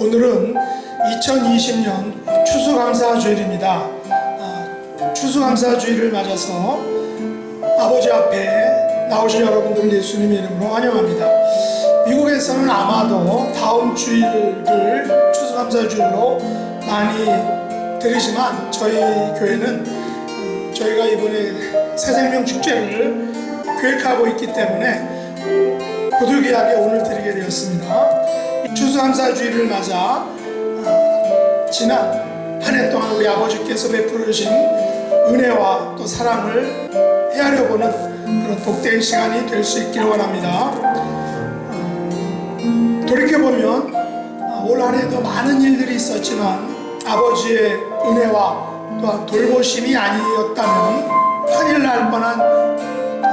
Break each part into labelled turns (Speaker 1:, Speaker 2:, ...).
Speaker 1: 오늘은 2020년 추수감사주일입니다. 추수감사주일을 맞아서 아버지 앞에 나오신 여러분들을 예수님의 이름으로 환영합니다. 미국에서는 아마도 다음 주일을 추수감사주일로 많이 드리지만 저희 교회는 저희가 이번에 새생명 축제를 계획하고 있기 때문에 부득이하게 오늘 드리게 되었습니다. 추수감사주일을 맞아 지난 한 해 동안 우리 아버지께서 베풀어 주신 은혜와 또 사랑을 헤아려보는 그런 복된 시간이 될 수 있기를 원합니다. 돌이켜보면 올 한 해도 많은 일들이 있었지만 아버지의 은혜와 또한 돌보심이 아니었다면 큰일 날 뻔한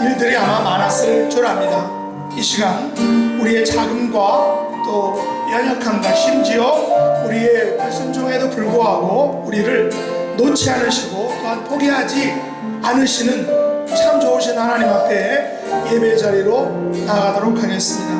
Speaker 1: 일들이 아마 많았을 줄 압니다. 이 시간 우리의 자금과 또 연약함과 심지어 우리의 불순종에도 불구하고 우리를 놓지 않으시고 또한 포기하지 않으시는 참 좋으신 하나님 앞에 예배 자리로 나가도록 하겠습니다.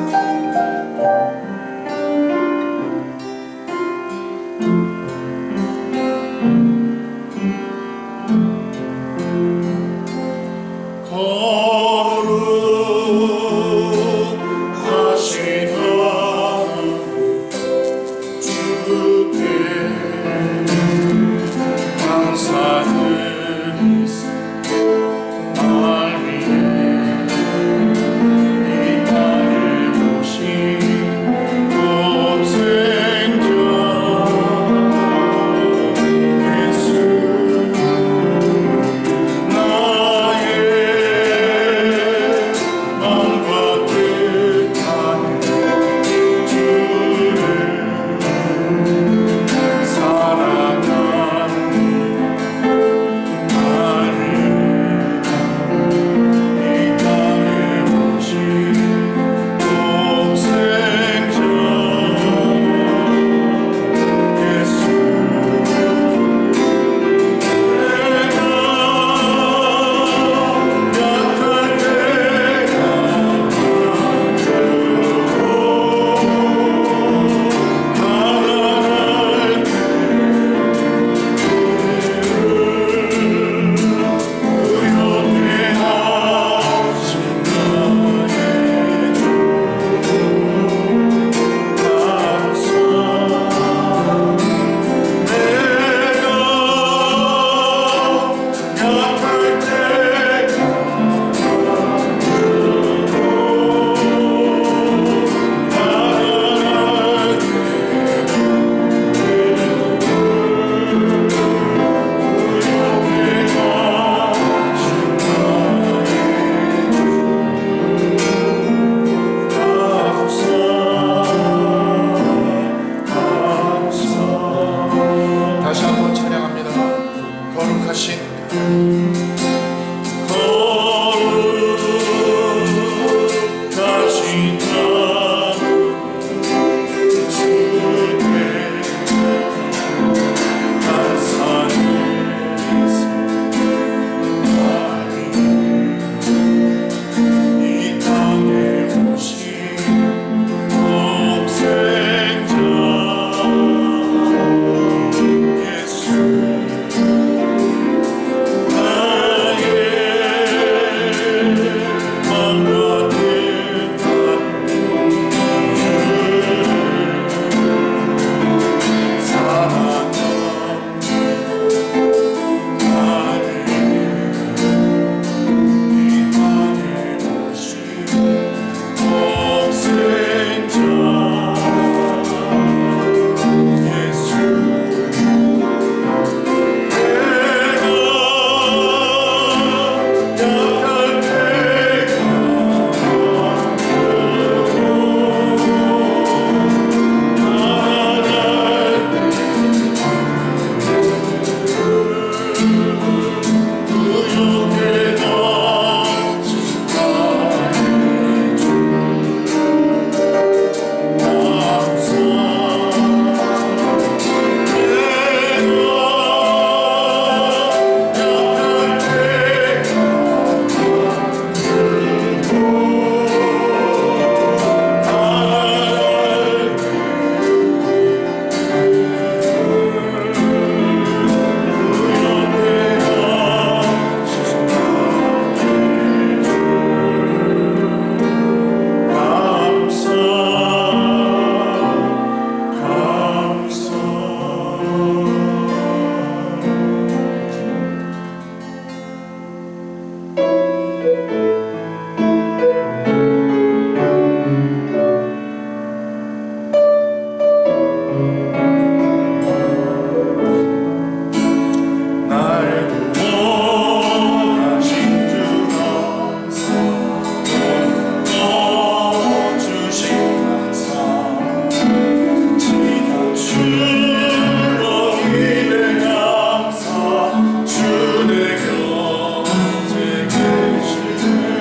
Speaker 2: 주내 곁에 계시네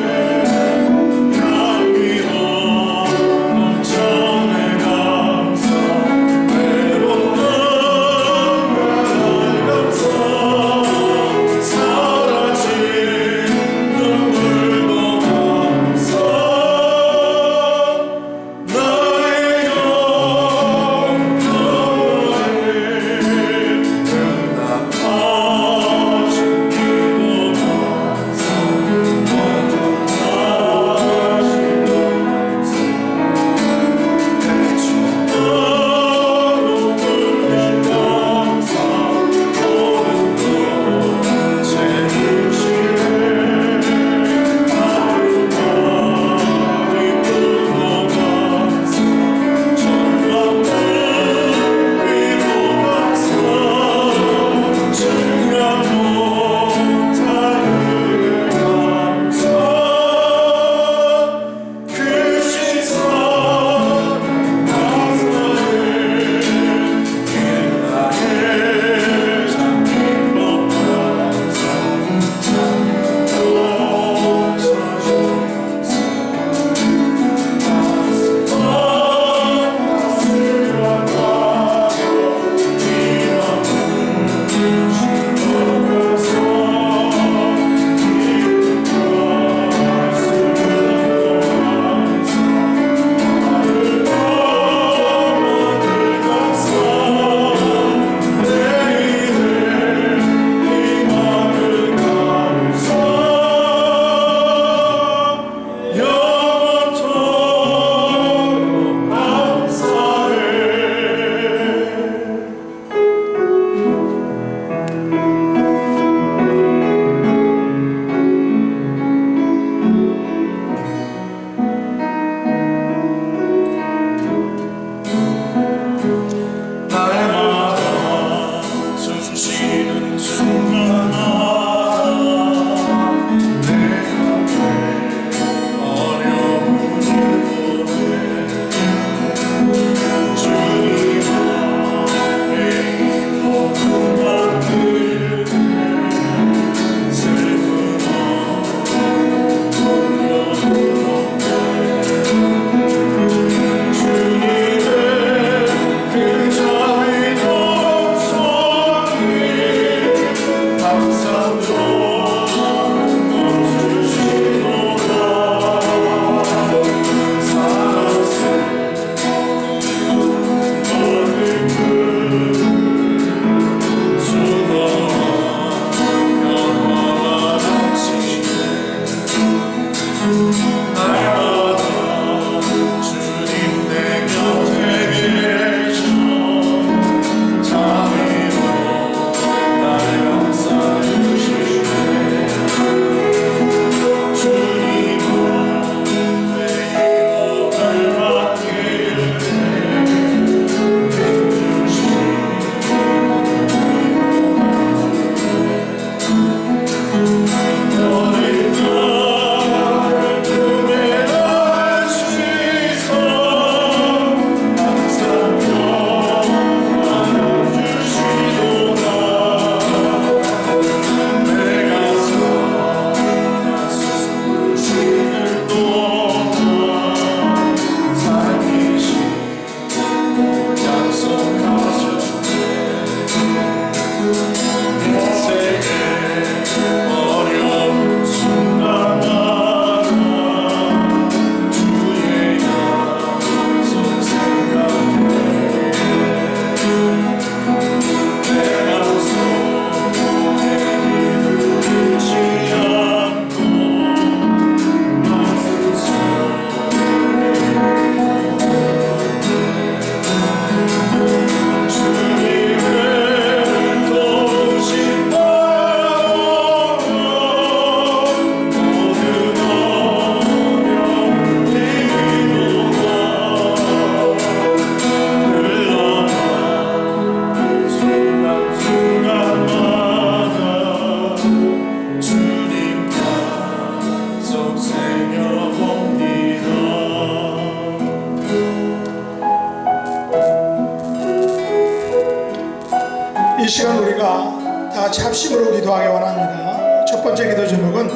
Speaker 1: 같이 합심으로 기도하기 원합니다. 첫 번째 기도 제목은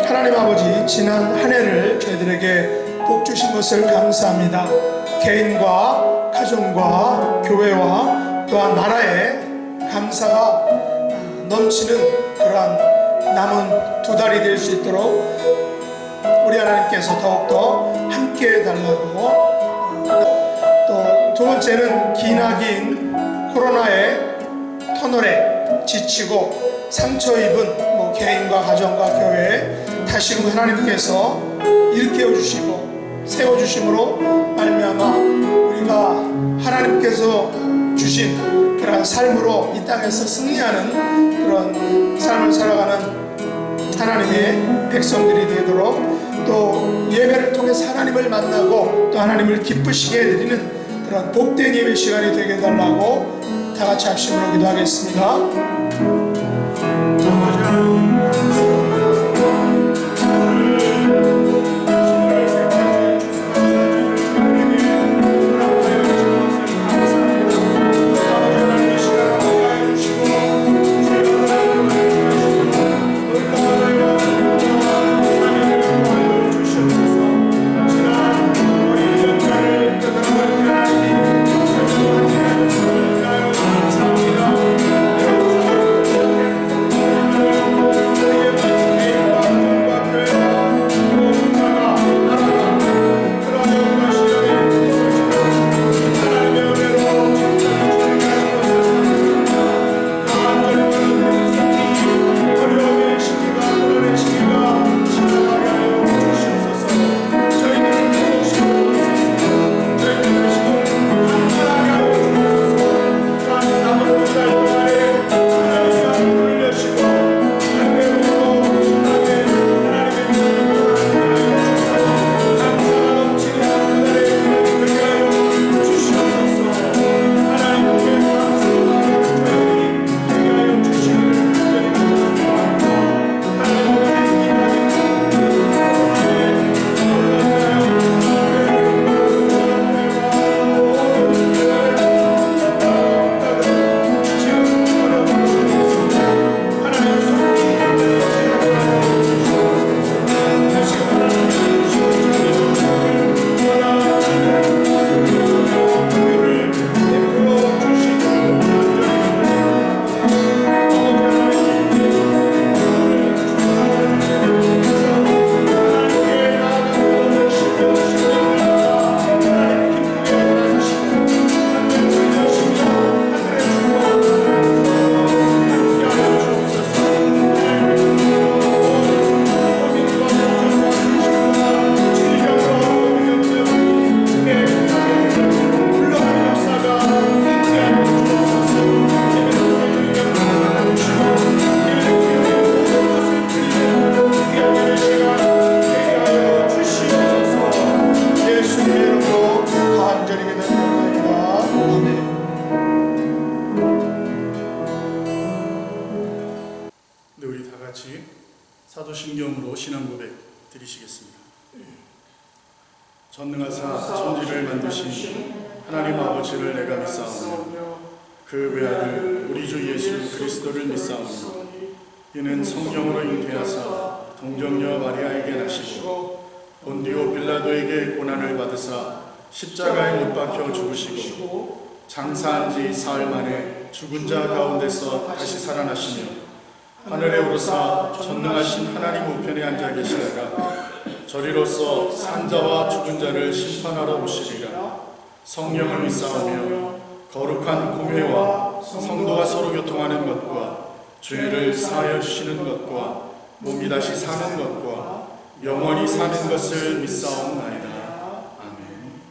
Speaker 1: 하나님 아버지, 지난 한 해를 저희들에게 복 주신 것을 감사합니다. 개인과 가정과 교회와 또한 나라에 감사가 넘치는 그러한 남은 두 달이 될 수 있도록 우리 하나님께서 더욱더 함께 해달라고, 또 두 번째는 기나긴 코로나의 터널에 지치고 상처 입은 개인과 가정과 교회에 다시금 하나님께서 일깨워 주시고 세워 주심으로 말미암아 우리가 하나님께서 주신 그러한 삶으로 이 땅에서 승리하는 그런 삶을 살아가는 하나님의 백성들이 되도록, 또 예배를 통해서 하나님을 만나고 또 하나님을 기쁘시게 해드리는 그런 복된 예배 시간이 되게 해달라고 다 같이 합심으로 기도하겠습니다.
Speaker 2: 사도신경으로 신앙 고백 드리시겠습니다. 전능하사 천지를 만드신 하나님 아버지를 내가 믿사오며 그 외아들 우리 주 예수 그리스도를 믿사오며 이는 성령으로 잉태하사 동정녀 마리아에게 나시고 본디오 빌라도에게 고난을 받으사 십자가에 못 박혀 죽으시고 장사한 지 사흘 만에 죽은 자 가운데서 다시 살아나시며 하늘에 오르사 전능하신 하나님 우편에 앉아 계시다가 저리로서 산자와 죽은 자를 심판하러 오시리라. 성령을 믿사오며 거룩한 공회와 성도가 서로 교통하는 것과 죄를 사하여 주시는 것과 몸이 다시 사는 것과 영원히 사는 것을 믿사옵나이다.
Speaker 3: 아멘.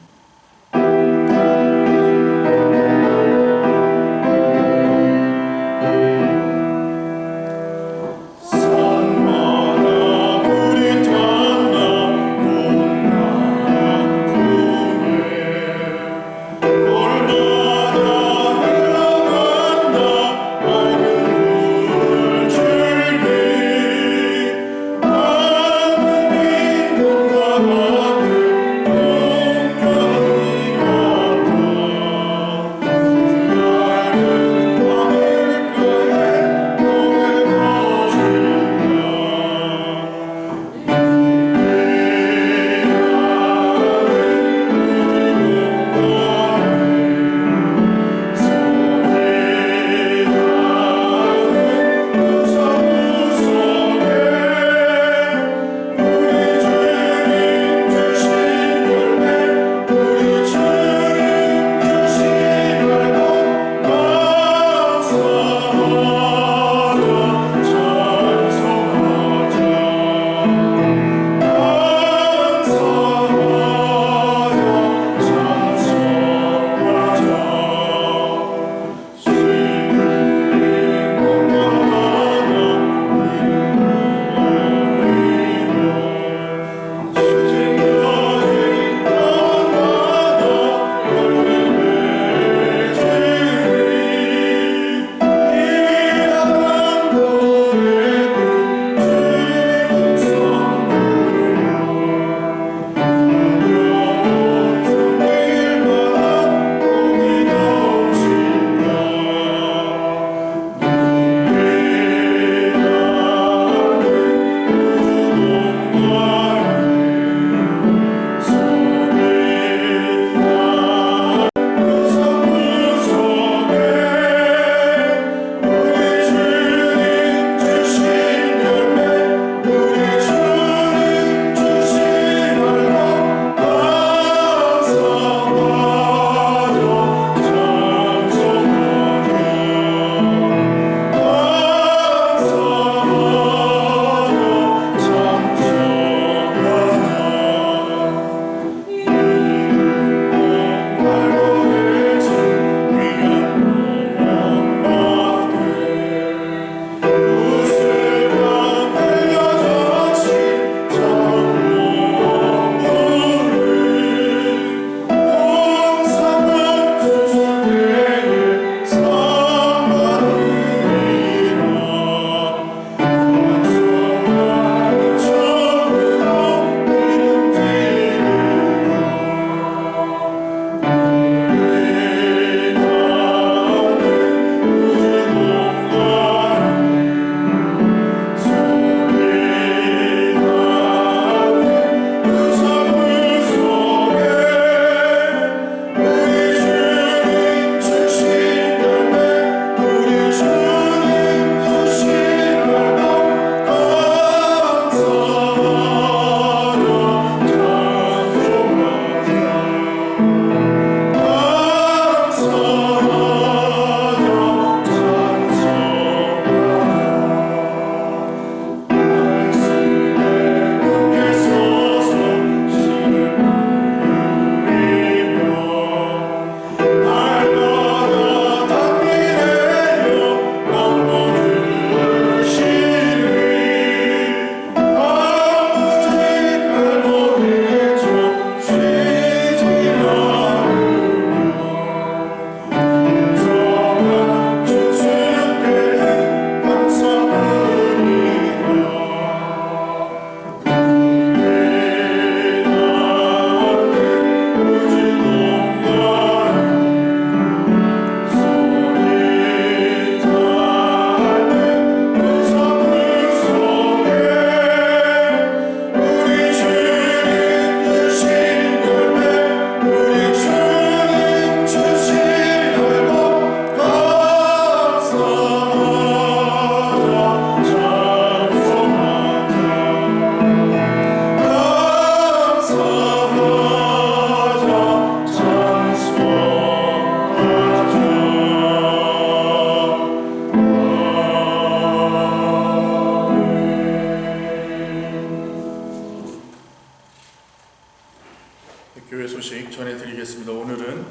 Speaker 2: 교회 소식 전해드리겠습니다. 오늘은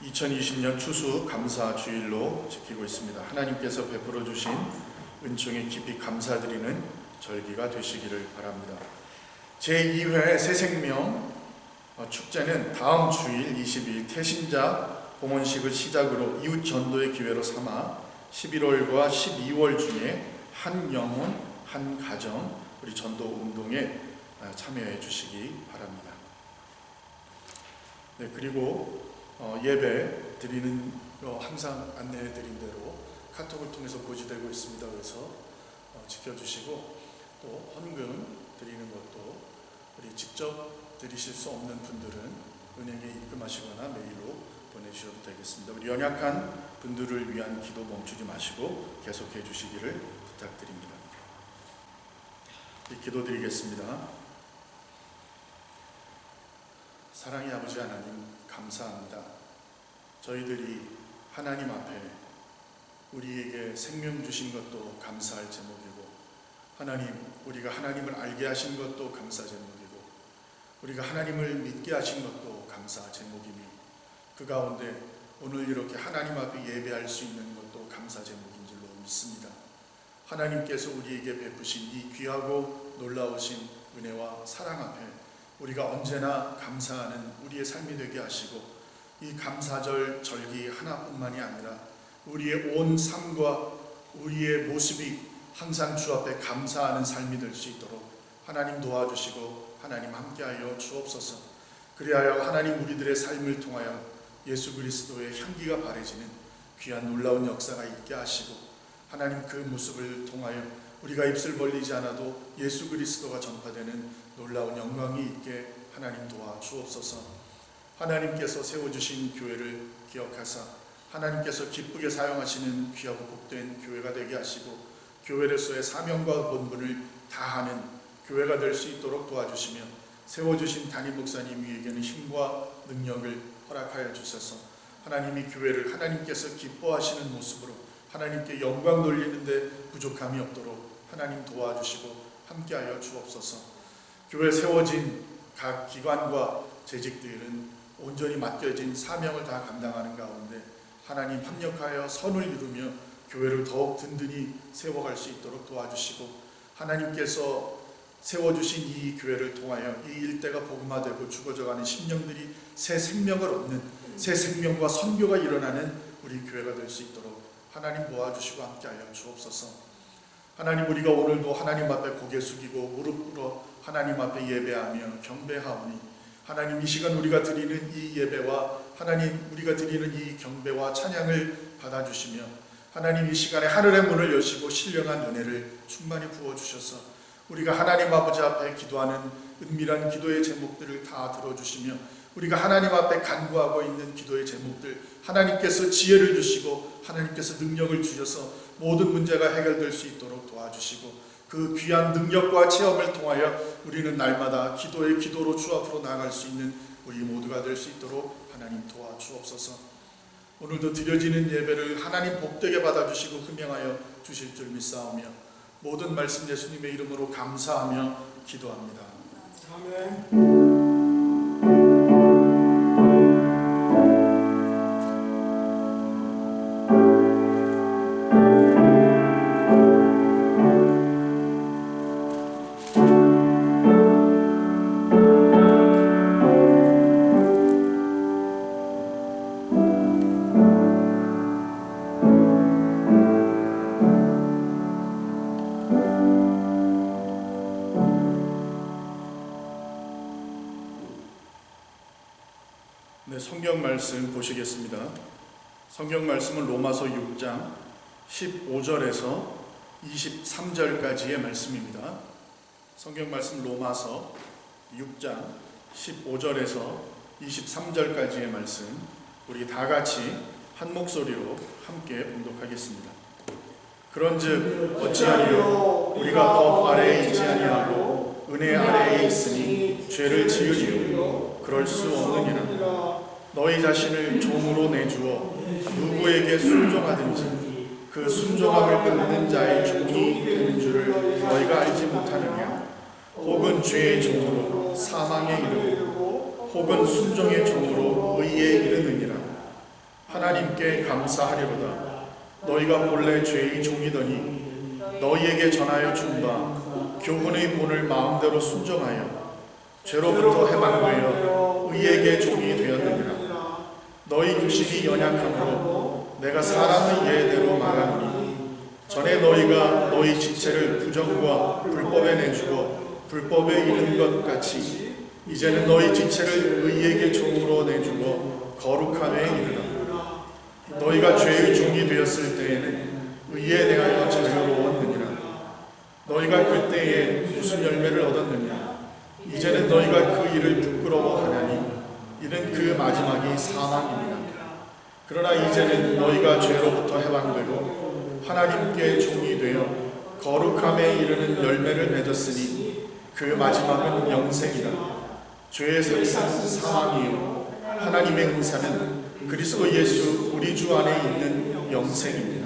Speaker 2: 2020년 추수 감사 주일로 지키고 있습니다. 하나님께서 베풀어 주신 은총에 깊이 감사드리는 절기가 되시기를 바랍니다. 제2회 새생명 축제는 다음 주일 20일 태신자 봉헌식을 시작으로 이웃 전도의 기회로 삼아 11월과 12월 중에 한 영혼, 한 가정 우리 전도 운동에 참여해 주시기 바랍니다. 네, 그리고 예배 드리는 항상 안내해 드린 대로 카톡을 통해서 고지되고 있습니다. 그래서 지켜주시고 또 헌금 드리는 것도 우리 직접 드리실 수 없는 분들은 은행에 입금하시거나 메일로 보내주셔도 되겠습니다. 우리 연약한 분들을 위한 기도 멈추지 마시고 계속해 주시기를 부탁드립니다. 기도드리겠습니다. 사랑의 아버지 하나님, 감사합니다. 저희들이 하나님 앞에 우리에게 생명 주신 것도 감사할 제목이고, 하나님, 우리가 하나님을 알게 하신 것도 감사 제목이고, 우리가 하나님을 믿게 하신 것도 감사 제목이며, 그 가운데 오늘 이렇게 하나님 앞에 예배할 수 있는 것도 감사 제목인 줄로 믿습니다. 하나님께서 우리에게 베푸신 이 귀하고 놀라우신 은혜와 사랑 앞에 우리가 언제나 감사하는 우리의 삶이 되게 하시고, 이 감사절 절기 하나뿐만이 아니라 우리의 온 삶과 우리의 모습이 항상 주 앞에 감사하는 삶이 될 수 있도록 하나님 도와주시고 하나님 함께하여 주옵소서. 그리하여 하나님 우리들의 삶을 통하여 예수 그리스도의 향기가 바래지는 귀한 놀라운 역사가 있게 하시고, 하나님 그 모습을 통하여 우리가 입술 벌리지 않아도 예수 그리스도가 전파되는 놀라운 영광이 있게 하나님 도와주옵소서. 하나님께서 세워주신 교회를 기억하사 하나님께서 기쁘게 사용하시는 귀하고 복된 교회가 되게 하시고, 교회로서의 사명과 본분을 다하는 교회가 될 수 있도록 도와주시며, 세워주신 담임 목사님 위에게는 힘과 능력을 허락하여 주셔서 하나님이 교회를 하나님께서 기뻐하시는 모습으로 하나님께 영광 돌리는데 부족함이 없도록 하나님 도와주시고 함께하여 주옵소서. 교회 세워진 각 기관과 재직들은 온전히 맡겨진 사명을 다 감당하는 가운데 하나님 합력하여 선을 이루며 교회를 더욱 든든히 세워갈 수 있도록 도와주시고, 하나님께서 세워주신 이 교회를 통하여 이 일대가 복음화되고 죽어져가는 심령들이 새 생명을 얻는, 새 생명과 선교가 일어나는 우리 교회가 될 수 있도록 하나님 모아주시고 함께하여 주옵소서. 하나님, 우리가 오늘도 하나님 앞에 고개 숙이고 무릎 꿇어 하나님 앞에 예배하며 경배하오니, 하나님 이 시간 우리가 드리는 이 예배와 하나님 우리가 드리는 이 경배와 찬양을 받아주시며, 하나님 이 시간에 하늘의 문을 여시고 신령한 은혜를 충만히 부어주셔서 우리가 하나님 아버지 앞에 기도하는 은밀한 기도의 제목들을 다 들어주시며, 우리가 하나님 앞에 간구하고 있는 기도의 제목들 하나님께서 지혜를 주시고 하나님께서 능력을 주셔서 모든 문제가 해결될 수 있도록 도와주시고, 그 귀한 능력과 체험을 통하여 우리는 날마다 기도의 기도로 주 앞으로 나아갈 수 있는 우리 모두가 될 수 있도록 하나님 도와주옵소서. 오늘도 드려지는 예배를 하나님 복되게 받아주시고 흠양하여 주실 줄 믿사오며, 모든 말씀 예수님의 이름으로 감사하며 기도합니다. 아멘. 네, 성경 말씀 보시겠습니다. 성경 말씀은 로마서 6장 15절에서 23절까지의 말씀입니다. 성경 말씀 로마서 6장 15절에서 23절까지의 말씀, 우리 다 같이 한 목소리로 함께 봉독하겠습니다. 그런즉 어찌하리요? 우리가 법 아래에 있지 아니하고 은혜 아래에 있으니 죄를 지으리요? 그럴 수 없느니라. 너희 자신을 종으로 내주어 누구에게 순종하든지 그 순종함을 받는 자의 종이 되는 줄을 너희가 알지 못하느냐? 혹은 죄의 종으로 사망에 이르고 혹은 순종의 종으로 의에 이르느니라. 하나님께 감사하리로다. 너희가 본래 죄의 종이더니 너희에게 전하여 준 바 교훈의 본을 마음대로 순종하여 죄로부터 해방되어 의에게 종이 되었느니라. 너희 육신이 연약함으로 내가 사람의 예대로 말하노니 전에 너희가 너희 지체를 부정과 불법에 내주고 불법에 이른 것 같이 이제는 너희 지체를 의에게 종으로 내주고 거룩함에 이르라. 너희가 죄의 종이 되었을 때에는 의에 대하여 자유로웠느니라. 너희가 그때에 무슨 열매를 얻었느냐? 이제는 너희가 그 일을 부끄러워하나니 이는 그 마지막이 사망입니다. 그러나 이제는 너희가 죄로부터 해방되고 하나님께 종이 되어 거룩함에 이르는 열매를 맺었으니 그 마지막은 영생이라. 죄의 삭은 사망이요 하나님의 은사는 그리스도 예수 우리 주 안에 있는 영생입니다.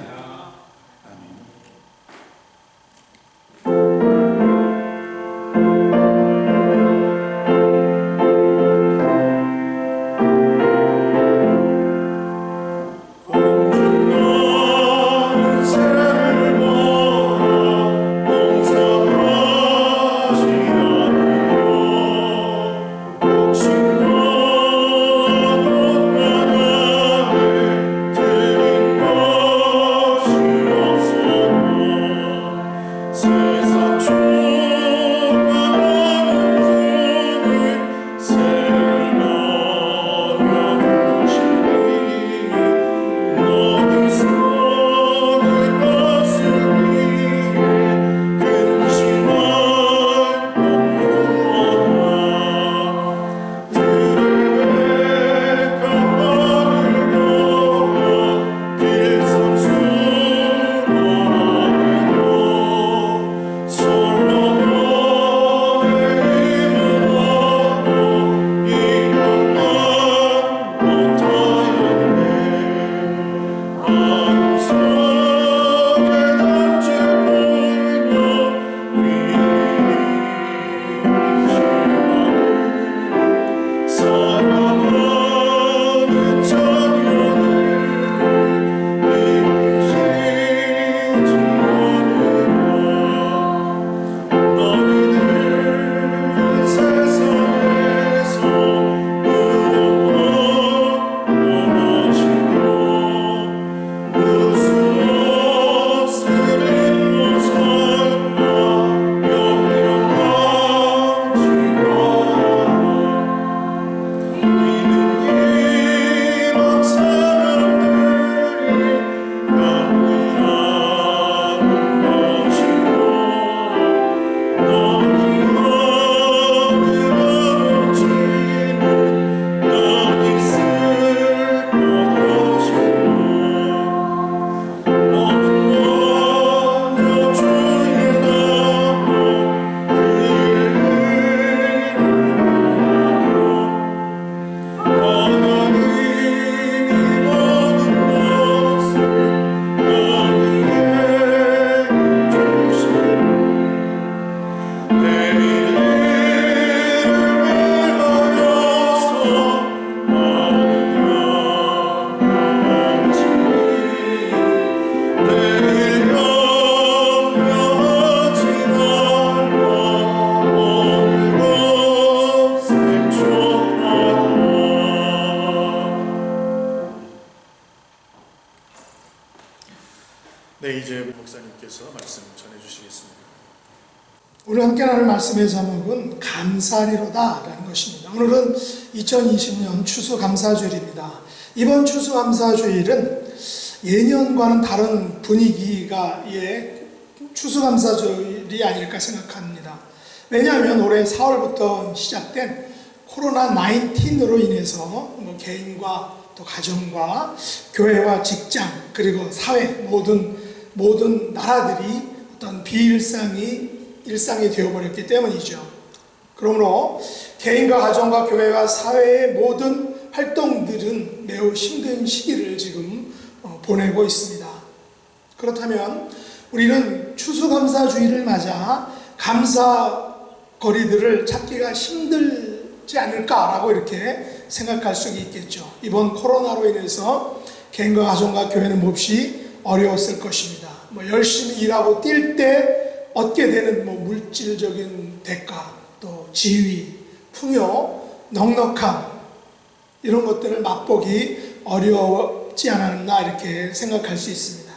Speaker 2: 네, 이제 목사님께서 말씀 전해주시겠습니다.
Speaker 1: 오늘 함께 나눌 말씀의 제목은 감사리로다라는 것입니다. 오늘은 2020년 추수감사주일입니다. 이번 추수감사주일은 예년과는 다른 분위기가의 추수감사주일이 아닐까 생각합니다. 왜냐하면 올해 4월부터 시작된 코로나19로 인해서 개인과 또 가정과 교회와 직장 그리고 사회 모든 나라들이 어떤 일상이 되어버렸기 때문이죠. 그러므로 개인과 가정과 교회와 사회의 모든 활동들은 매우 힘든 시기를 지금 보내고 있습니다. 그렇다면 우리는 추수감사주의를 맞아 감사거리들을 찾기가 힘들 어렵지 않을까라고 이렇게 생각할 수 있겠죠. 이번 코로나로 인해서 개인과 가정과 교회는 몹시 어려웠을 것입니다. 열심히 일하고 뛸 때 얻게 되는 물질적인 대가, 또 지위, 풍요, 넉넉함 이런 것들을 맛보기 어렵지 않았나 이렇게 생각할 수 있습니다.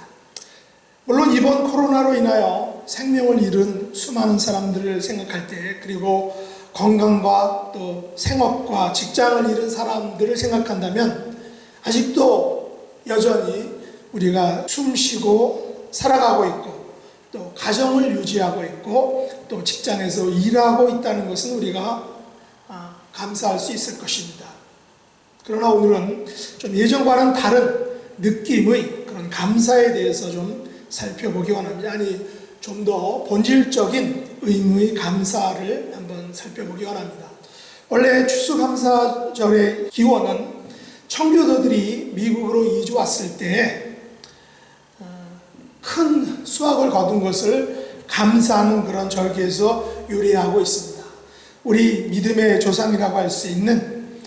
Speaker 1: 물론 이번 코로나로 인하여 생명을 잃은 수많은 사람들을 생각할 때, 그리고 건강과 또 생업과 직장을 잃은 사람들을 생각한다면 아직도 여전히 우리가 숨쉬고 살아가고 있고 또 가정을 유지하고 있고 또 직장에서 일하고 있다는 것은 우리가 감사할 수 있을 것입니다. 그러나 오늘은 좀 예전과는 다른 느낌의 그런 감사에 대해서 좀 살펴보기 원합니다. 아니, 좀 더 본질적인 의무의 감사를 한번 살펴보기 원합니다. 원래 추수감사절의 기원은 청교도들이 미국으로 이주 왔을 때 큰 수확을 거둔 것을 감사하는 그런 절기에서 유래하고 있습니다. 우리 믿음의 조상이라고 할 수 있는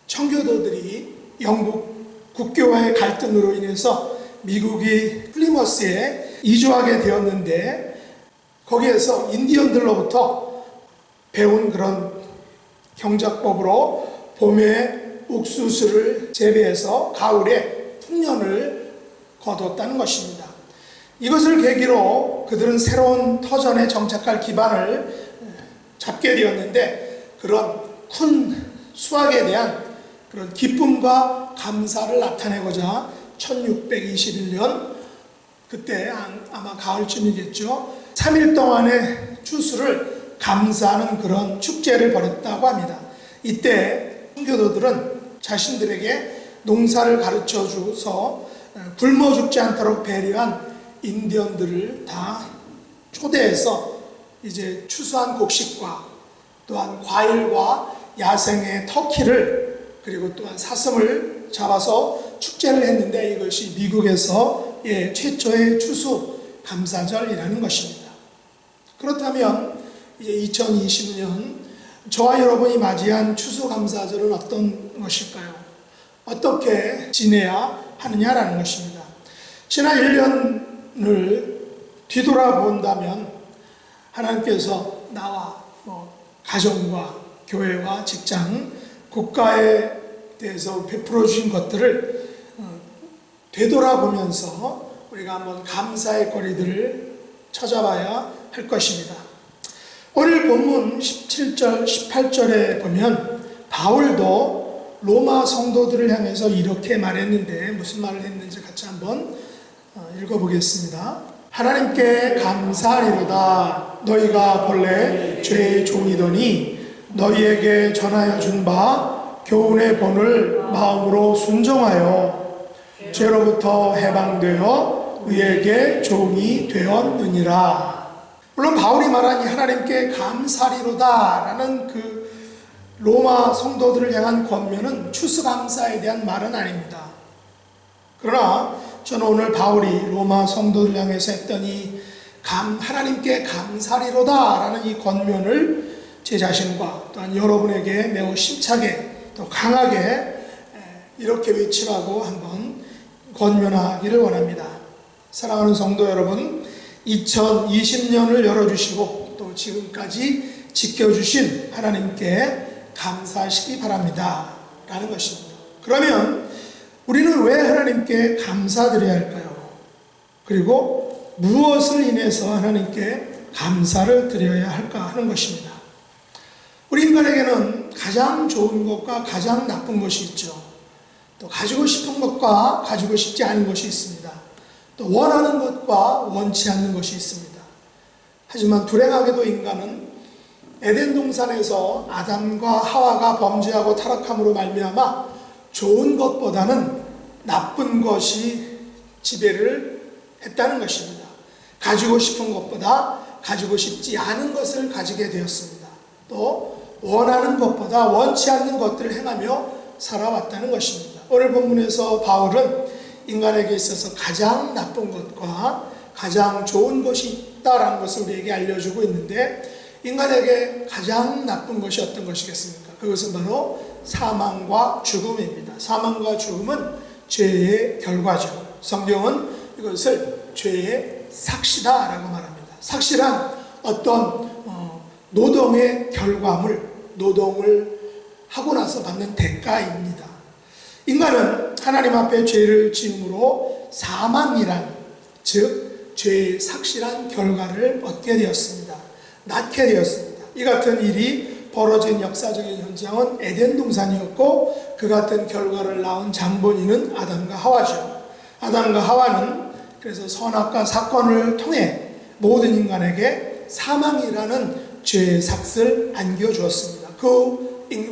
Speaker 1: 청교도들이 영국 국교와의 갈등으로 인해서 미국이 플리머스에 이주하게 되었는데, 거기에서 인디언들로부터 배운 그런 경작법으로 봄에 옥수수를 재배해서 가을에 풍년을 거뒀다는 것입니다. 이것을 계기로 그들은 새로운 터전에 정착할 기반을 잡게 되었는데, 그런 큰 수확에 대한 그런 기쁨과 감사를 나타내고자 1621년 그때 아마 가을쯤이겠죠. 3일 동안의 추수를 감사하는 그런 축제를 벌였다고 합니다. 이때 청교도들은 자신들에게 농사를 가르쳐 줘서 굶어 죽지 않도록 배려한 인디언들을 다 초대해서 이제 추수한 곡식과 또한 과일과 야생의 터키를 그리고 또한 사슴을 잡아서 축제를 했는데, 이것이 미국에서의 최초의 추수 감사절이라는 것입니다. 그렇다면 이제 2020년 저와 여러분이 맞이한 추수 감사절은 어떤 것일까요? 어떻게 지내야 하느냐라는 것입니다. 지난 1년을 뒤돌아본다면 하나님께서 나와 가정과 교회와 직장, 국가에 대해서 베풀어 주신 것들을 되돌아보면서 우리가 한번 감사의 거리들을 찾아봐야 할 것입니다. 오늘 본문 17절, 18절에 보면 바울도 로마 성도들을 향해서 이렇게 말했는데, 무슨 말을 했는지 같이 한번 읽어보겠습니다. 하나님께 감사하리로다. 너희가 본래 죄의 종이더니 너희에게 전하여 준 바 교훈의 본을 마음으로 순종하여 죄로부터 해방되어 의에게 종이 되었느니라. 물론 바울이 말한 이 하나님께 감사리로다 라는 그 로마 성도들을 향한 권면은 추수감사에 대한 말은 아닙니다. 그러나 저는 오늘 바울이 로마 성도들 향해서 했던 이 하나님께 감사리로다 라는 이 권면을 제 자신과 또한 여러분에게 매우 심차게 또 강하게 이렇게 외치라고 한번 권면하기를 원합니다. 사랑하는 성도 여러분, 2020년을 열어주시고 또 지금까지 지켜주신 하나님께 감사하시기 바랍니다 라는 것입니다. 그러면 우리는 왜 하나님께 감사드려야 할까요? 그리고 무엇을 인해서 하나님께 감사를 드려야 할까 하는 것입니다. 우리 인간에게는 가장 좋은 것과 가장 나쁜 것이 있죠. 또 가지고 싶은 것과 가지고 싶지 않은 것이 있습니다. 또 원하는 것과 원치 않는 것이 있습니다. 하지만 불행하게도 인간은 에덴 동산에서 아담과 하와가 범죄하고 타락함으로 말미암아 좋은 것보다는 나쁜 것이 지배를 했다는 것입니다. 가지고 싶은 것보다 가지고 싶지 않은 것을 가지게 되었습니다. 또 원하는 것보다 원치 않는 것들을 행하며 살아왔다는 것입니다. 오늘 본문에서 바울은 인간에게 있어서 가장 나쁜 것과 가장 좋은 것이 있다라는 것을 우리에게 알려주고 있는데, 인간에게 가장 나쁜 것이 어떤 것이겠습니까? 그것은 바로 사망과 죽음입니다. 사망과 죽음은 죄의 결과죠. 성경은 이것을 죄의 삭시다라고 말합니다. 삭시란 어떤 노동의 결과물, 노동을 하고 나서 받는 대가입니다. 인간은 하나님 앞에 죄를 지음으로 사망이란, 즉 죄의 삭실한 결과를 얻게 되었습니다. 낳게 되었습니다. 이 같은 일이 벌어진 역사적인 현장은 에덴 동산이었고, 그 같은 결과를 낳은 장본인은 아담과 하와죠. 아담과 하와는 그래서 선악과 사건을 통해 모든 인간에게 사망이라는 죄의 삭을 안겨주었습니다.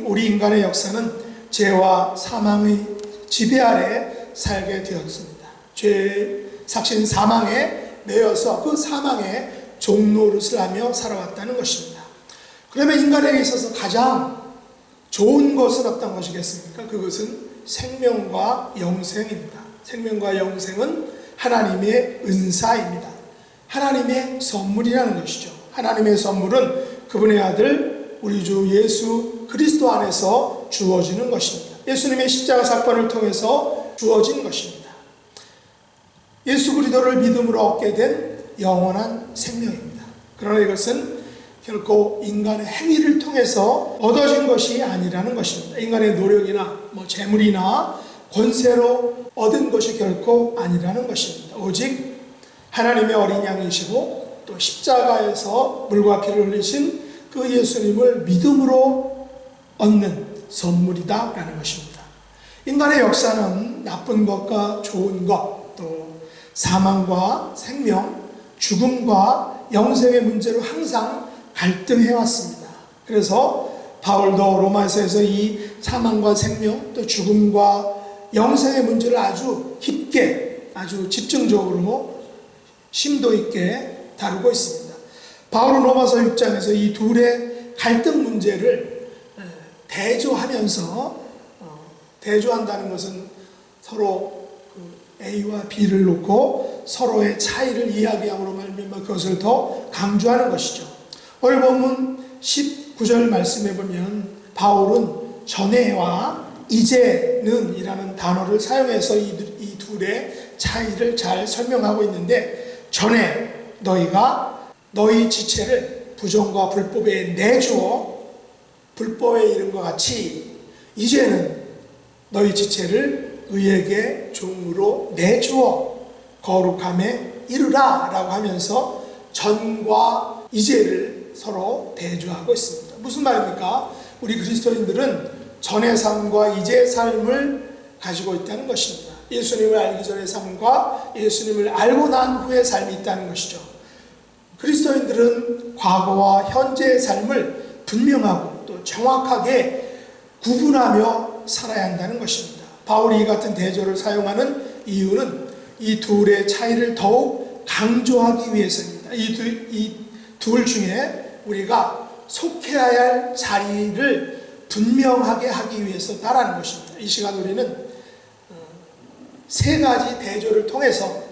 Speaker 1: 우리 인간의 역사는 죄와 사망의 지배 아래 살게 되었습니다. 죄의 삭신 사망에 매여서 그 사망의 종노릇을 하며 살아왔다는 것입니다. 그러면 인간에게 있어서 가장 좋은 것은 어떤 것이겠습니까? 그것은 생명과 영생입니다. 생명과 영생은 하나님의 은사입니다. 하나님의 선물이라는 것이죠. 하나님의 선물은 그분의 아들 우리 주 예수 그리스도 안에서 주어지는 것입니다. 예수님의 십자가 사건을 통해서 주어진 것입니다. 예수 그리스도를 믿음으로 얻게 된 영원한 생명입니다. 그러나 이것은 결코 인간의 행위를 통해서 얻어진 것이 아니라는 것입니다. 인간의 노력이나 재물이나 권세로 얻은 것이 결코 아니라는 것입니다. 오직 하나님의 어린 양이시고 또 십자가에서 물과 피를 흘리신 그 예수님을 믿음으로 얻는 선물이다라는 것입니다. 인간의 역사는 나쁜 것과 좋은 것, 또 사망과 생명, 죽음과 영생의 문제로 항상 갈등해왔습니다. 그래서 바울도 로마서에서 이 사망과 생명, 또 죽음과 영생의 문제를 아주 깊게, 아주 집중적으로 심도 있게 다루고 있습니다. 바울은 로마서 6장에서 이 둘의 갈등 문제를 대조하면서, 대조한다는 것은 서로 A와 B를 놓고 서로의 차이를 이야기함으로 말미암아 그것을 더 강조하는 것이죠. 오늘 본문 19절 말씀해 보면 바울은 전에와 이제는 이라는 단어를 사용해서 이 둘의 차이를 잘 설명하고 있는데, 전에 너희가 너희 지체를 부정과 불법에 내주어 불법에 이른 것 같이 이제는 너희 지체를 의에게 종으로 내주어 거룩함에 이르라 라고 하면서 전과 이제를 서로 대조하고 있습니다. 무슨 말입니까? 우리 그리스도인들은 전의 삶과 이제의 삶을 가지고 있다는 것입니다. 예수님을 알기 전의 삶과 예수님을 알고 난 후의 삶이 있다는 것이죠. 그리스도인들은 과거와 현재의 삶을 분명하고 또 정확하게 구분하며 살아야 한다는 것입니다. 바울이 이 같은 대조를 사용하는 이유는 이 둘의 차이를 더욱 강조하기 위해서입니다. 이 둘 중에 우리가 속해야 할 자리를 분명하게 하기 위해서다라는 것입니다. 이 시간 우리는 세 가지 대조를 통해서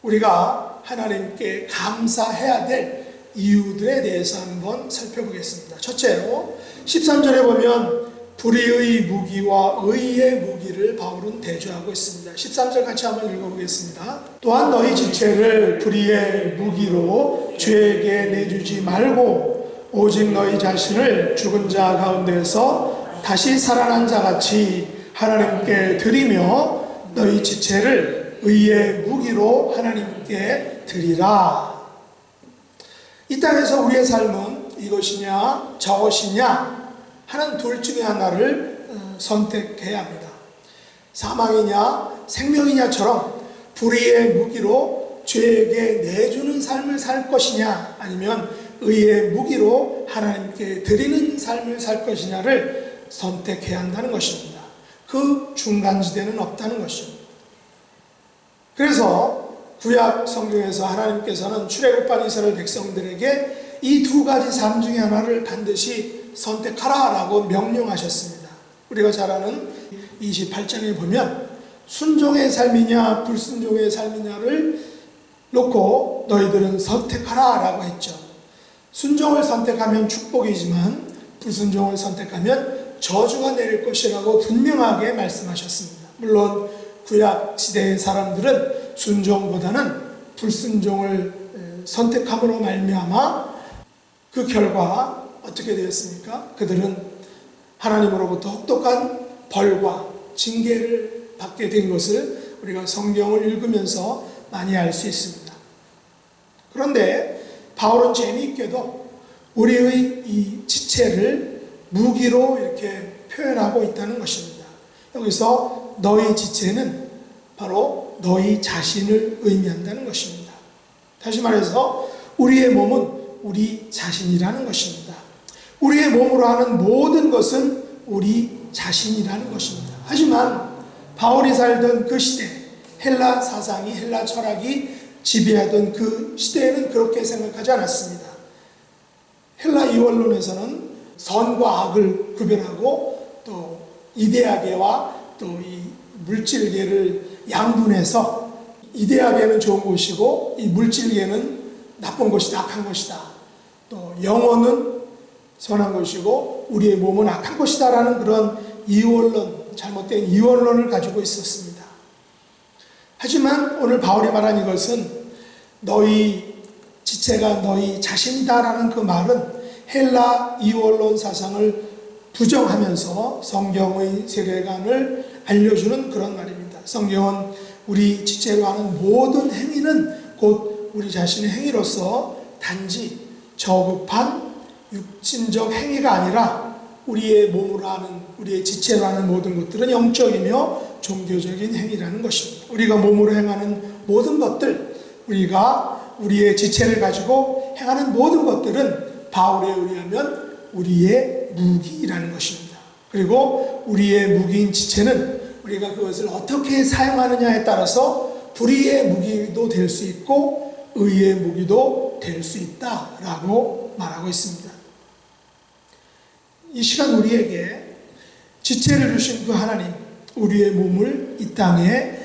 Speaker 1: 우리가 하나님께 감사해야 될 이유들에 대해서 한번 살펴보겠습니다. 첫째로 13절에 보면 불의의 무기와 의의 무기를 바울은 대조하고 있습니다. 13절 같이 한번 읽어보겠습니다. 또한 너희 지체를 불의의 무기로 죄에게 내주지 말고 오직 너희 자신을 죽은 자 가운데서 다시 살아난 자같이 하나님께 드리며 너희 지체를 의의 무기로 하나님께 드리라. 이 땅에서 우리의 삶은 이것이냐 저것이냐 하는 둘 중에 하나를 선택해야 합니다. 사망이냐 생명이냐처럼 불의의 무기로 죄에게 내주는 삶을 살 것이냐, 아니면 의의 무기로 하나님께 드리는 삶을 살 것이냐를 선택해야 한다는 것입니다. 그 중간지대는 없다는 것이죠. 그래서 구약 성경에서 하나님께서는 출애굽한 이스라엘 백성들에게 이 두 가지 삶 중에 하나를 반드시 선택하라라고 명령하셨습니다. 우리가 잘 아는 28장에 보면 순종의 삶이냐 불순종의 삶이냐를 놓고 너희들은 선택하라라고 했죠. 순종을 선택하면 축복이지만 불순종을 선택하면 저주가 내릴 것이라고 분명하게 말씀하셨습니다. 물론 구약 시대의 사람들은 순종보다는 불순종을 선택함으로 말미암아 그 결과 어떻게 되었습니까? 그들은 하나님으로부터 혹독한 벌과 징계를 받게 된 것을 우리가 성경을 읽으면서 많이 알 수 있습니다. 그런데 바울은 재미있게도 우리의 이 지체를 무기로 이렇게 표현하고 있다는 것입니다. 여기서 너희 지체는 바로 너희 자신을 의미한다는 것입니다. 다시 말해서 우리의 몸은 우리 자신이라는 것입니다. 우리의 몸으로 하는 모든 것은 우리 자신이라는 것입니다. 하지만 바울이 살던 그 시대, 헬라 사상이, 헬라 철학이 지배하던 그 시대에는 그렇게 생각하지 않았습니다. 헬라 이원론에서는 선과 악을 구별하고 또 이데아계와 또 이 물질계를 양분해서 이데아계는 좋은 것이고 이 물질계는 나쁜 것이다, 악한 것이다. 또 영혼은 선한 것이고 우리의 몸은 악한 것이다 라는 그런 이원론, 잘못된 이원론을 가지고 있었습니다. 하지만 오늘 바울이 말한 이것은 너희 지체가 너희 자신이다 라는 그 말은 헬라 이원론 사상을 부정하면서 성경의 세계관을 알려주는 그런 말입니다. 성경은 우리 지체로 하는 모든 행위는 곧 우리 자신의 행위로서 단지 저급한 육신적 행위가 아니라 우리의 몸으로 하는, 우리의 지체로 하는 모든 것들은 영적이며 종교적인 행위라는 것입니다. 우리가 몸으로 행하는 모든 것들, 우리가 우리의 지체를 가지고 행하는 모든 것들은 바울에 의하면 우리의 무기라는 것입니다. 그리고 우리의 무기인 지체는 우리가 그것을 어떻게 사용하느냐에 따라서 불의의 무기도 될 수 있고 의의 무기도 될 수 있다라고 말하고 있습니다. 이 시간 우리에게 지체를 주신 그 하나님, 우리의 몸을 이 땅에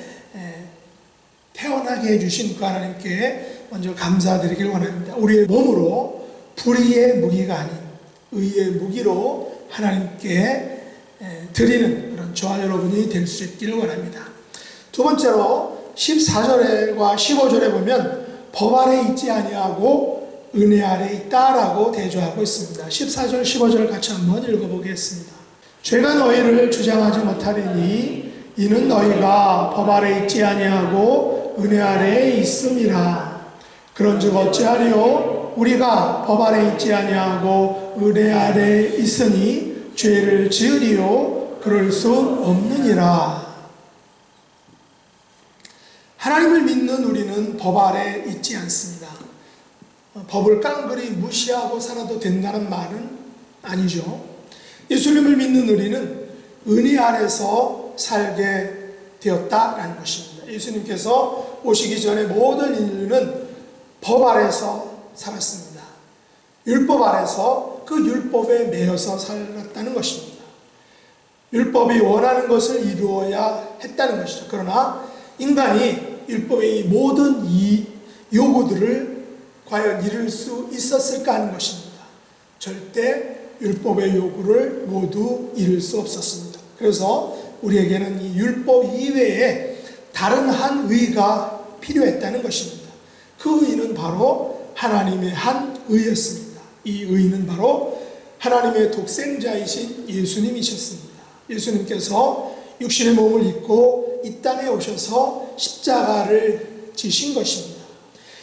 Speaker 1: 태어나게 해주신 그 하나님께 먼저 감사드리길 원합니다. 우리의 몸으로 불의의 무기가 아닌 의의 무기로 하나님께 드리는 그런 저와 여러분이 될 수 있기를 원합니다. 두 번째로 14절과 15절에 보면 법 아래 있지 아니하고 은혜 아래 있다라고 대조하고 있습니다. 14절 15절을 같이 한번 읽어보겠습니다. 죄가 너희를 주장하지 못하리니 이는 너희가 법 아래 있지 아니하고 은혜 아래에 있음이라. 그런즉 어찌하리요? 우리가 법 아래 있지 아니하고 은혜 아래에 있으니 죄를 지으리요? 그럴 수 없느니라. 하나님을 믿는 우리는 법 아래 있지 않습니다. 법을 깡그리 무시하고 살아도 된다는 말은 아니죠. 예수님을 믿는 우리는 은혜 아래서 살게 되었다라는 것입니다. 예수님께서 오시기 전에 모든 인류는 법 아래서 살았습니다. 율법 아래서 그 율법에 매여서 살았다는 것입니다. 율법이 원하는 것을 이루어야 했다는 것이죠. 그러나 인간이 율법의 이 모든 이 요구들을 과연 이룰 수 있었을까 하는 것입니다. 절대 율법의 요구를 모두 이룰 수 없었습니다. 그래서 우리에게는 이 율법 이외에 다른 한 의가 필요했다는 것입니다. 그 의는 바로 하나님의 한 의였습니다. 이 의는 바로 하나님의 독생자이신 예수님이셨습니다. 예수님께서 육신의 몸을 입고 이 땅에 오셔서 십자가를 지신 것입니다.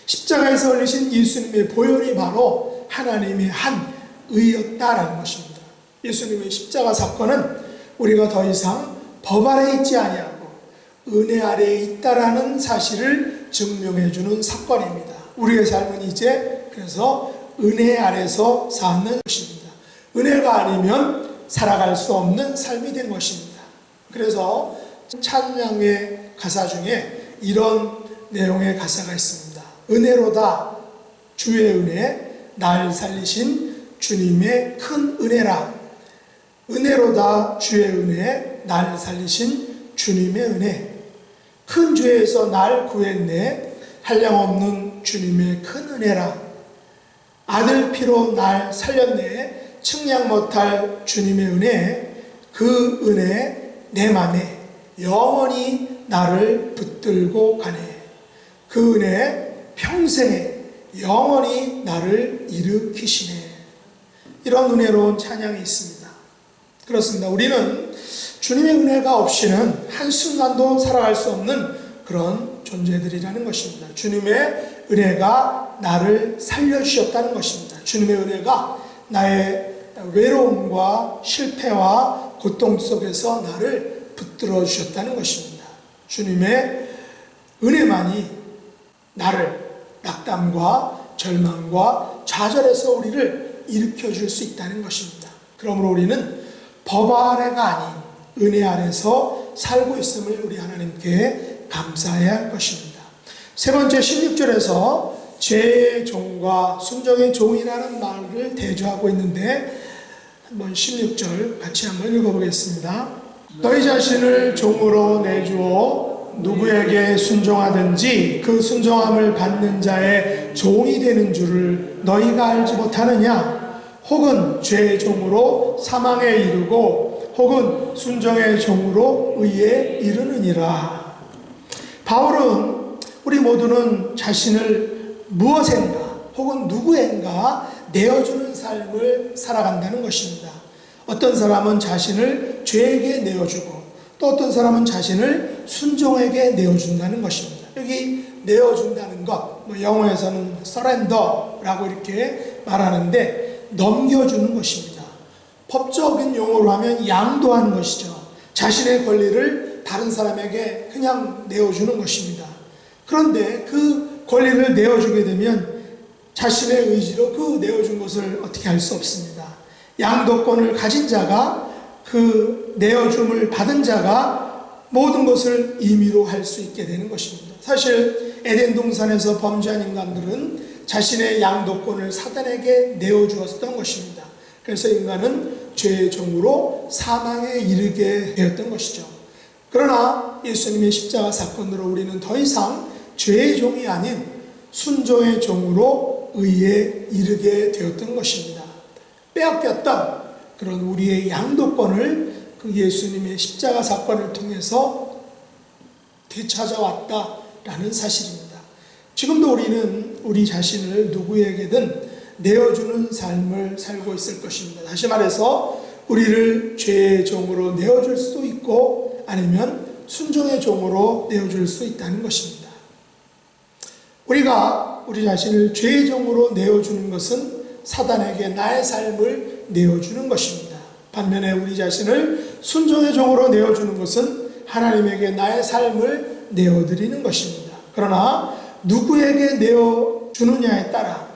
Speaker 1: 십자가에서 흘리신 예수님의 보혈이 바로 하나님의 한 의였다라는 것입니다. 예수님의 십자가 사건은 우리가 더 이상 법 아래 있지 아니하고 은혜 아래에 있다라는 사실을 증명해주는 사건입니다. 우리의 삶은 이제 그래서 은혜 아래서 사는 것입니다. 은혜가 아니면 살아갈 수 없는 삶이 된 것입니다. 그래서 찬양의 가사 중에 이런 내용의 가사가 있습니다. 은혜로다 주의 은혜 날 살리신 주님의 큰 은혜라. 은혜로다 주의 은혜 날 살리신 주님의 은혜. 큰 죄에서 날 구했네 한량없는 주님의 큰 은혜라. 아들 피로 날 살렸네. 측량 못할 주님의 은혜, 그 은혜 내 맘에 영원히 나를 붙들고 가네. 그 은혜 평생에 영원히 나를 일으키시네. 이런 은혜로운 찬양이 있습니다. 그렇습니다. 우리는 주님의 은혜가 없이는 한순간도 살아갈 수 없는 그런 존재들이라는 것입니다. 주님의 은혜가 나를 살려주셨다는 것입니다. 주님의 은혜가 나의 외로움과 실패와 고통 속에서 나를 붙들어 주셨다는 것입니다. 주님의 은혜만이 나를 낙담과 절망과 좌절에서 우리를 일으켜 줄 수 있다는 것입니다. 그러므로 우리는 법 아래가 아닌 은혜 아래서 살고 있음을 우리 하나님께 감사해야 할 것입니다. 세 번째 16절에서 죄의 종과 순종의 종이라는 말을 대조하고 있는데 한번 16절 같이 한번 읽어보겠습니다. 너희 자신을 종으로 내주어 누구에게 순종하든지 그 순종함을 받는 자의 종이 되는 줄을 너희가 알지 못하느냐? 혹은 죄의 종으로 사망에 이르고 혹은 순종의 종으로 의에 이르느니라. 바울은 우리 모두는 자신을 무엇인가 혹은 누구인가 내어주는 삶을 살아간다는 것입니다. 어떤 사람은 자신을 죄에게 내어주고 또 어떤 사람은 자신을 순종에게 내어준다는 것입니다. 여기 내어준다는 것, 영어에서는 surrender라고 이렇게 말하는데 넘겨주는 것입니다. 법적인 용어로 하면 양도하는 것이죠. 자신의 권리를 다른 사람에게 그냥 내어주는 것입니다. 그런데 그 권리를 내어주게 되면 자신의 의지로 그 내어준 것을 어떻게 할 수 없습니다. 양도권을 가진 자가 그 내어줌을 받은 자가 모든 것을 임의로 할 수 있게 되는 것입니다. 사실 에덴 동산에서 범죄한 인간들은 자신의 양도권을 사단에게 내어주었던 것입니다. 그래서 인간은 죄의 종으로 사망에 이르게 되었던 것이죠. 그러나 예수님의 십자가 사건으로 우리는 더 이상 죄의 종이 아닌 순종의 종으로 의에 이르게 되었던 것입니다. 빼앗겼던 그런 우리의 양도권을 그 예수님의 십자가 사건을 통해서 되찾아왔다라는 사실입니다. 지금도 우리는 우리 자신을 누구에게든 내어주는 삶을 살고 있을 것입니다. 다시 말해서 우리를 죄의 종으로 내어줄 수도 있고 아니면 순종의 종으로 내어줄 수 있다는 것입니다. 우리가 우리 자신을 죄의 종으로 내어주는 것은 사단에게 나의 삶을 내어주는 것입니다. 반면에 우리 자신을 순종의 종으로 내어주는 것은 하나님에게 나의 삶을 내어드리는 것입니다. 그러나 누구에게 내어주느냐에 따라